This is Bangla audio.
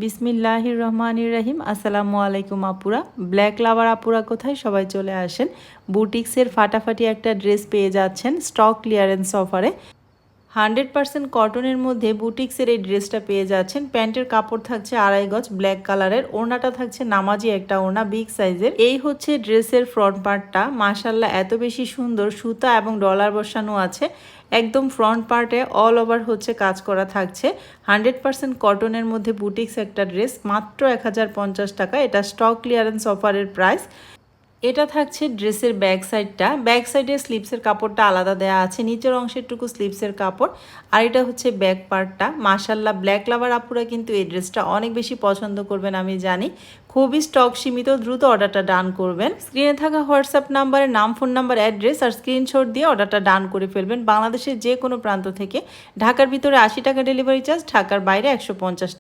বিসমিল্লাহির রহমানির রহিম। আসসালামু আলাইকুম আপুরা। ব্ল্যাক লাভার আপুরা কোথায় সবাই চলে আসেন। বুটিক্সের ফাটাফাটি একটা ড্রেস পেয়ে যাচ্ছেন স্টক ক্লিয়ারেন্স অফারে। 100% কটনের মধ্যে বুটিক্সের এই ড্রেসটা পেয়ে যাচ্ছেন। প্যান্টের কাপড় থাকছে 2.5 গজ ব্ল্যাক কালারের, ওড়নাটা থাকছে নামাজি একটা ওড়না বিগ সাইজের। এই হচ্ছে ড্রেসের ফ্রন্ট পার্টটা, মাশাল্লাহ এত বেশি সুন্দর, সুতা এবং ডলার বসানো আছে। একদম ফ্রন্ট পার্টে অল ওভার হচ্ছে কাজ করা থাকছে। 100% কটনের মধ্যে বুটিক্স একটা ড্রেস, মাত্র 1050 টাকা। এটা স্টক ক্লিয়ারেন্স অফারের প্রাইস। এটা থাকছে ড্রেসের ব্যাক সাইডটা। ব্যাক সাইডে স্লিপসের কাপড়টা আলাদা দেওয়া আছে, নিচের অংশেরটুকু স্লিপসের কাপড়। আর এটা হচ্ছে ব্যাক পার্টটা। মাশাল্লাহ ব্ল্যাক লাভার আপুরা কিন্তু এই ড্রেসটা অনেক বেশি পছন্দ করবেন আমি জানি। খুবই স্টক সীমিত, দ্রুত অর্ডারটা ডান করবেন। স্ক্রিনে থাকা হোয়াটসঅ্যাপ নাম্বারে নাম, ফোন নাম্বার, অ্যাড্রেস আর স্ক্রিনশট দিয়ে অর্ডারটা ডান করে ফেলবেন। বাংলাদেশের যে কোনো প্রান্ত থেকে। ঢাকার ভিতরে 80 টাকা ডেলিভারি চার্জ, ঢাকার বাইরে 150 টাকা।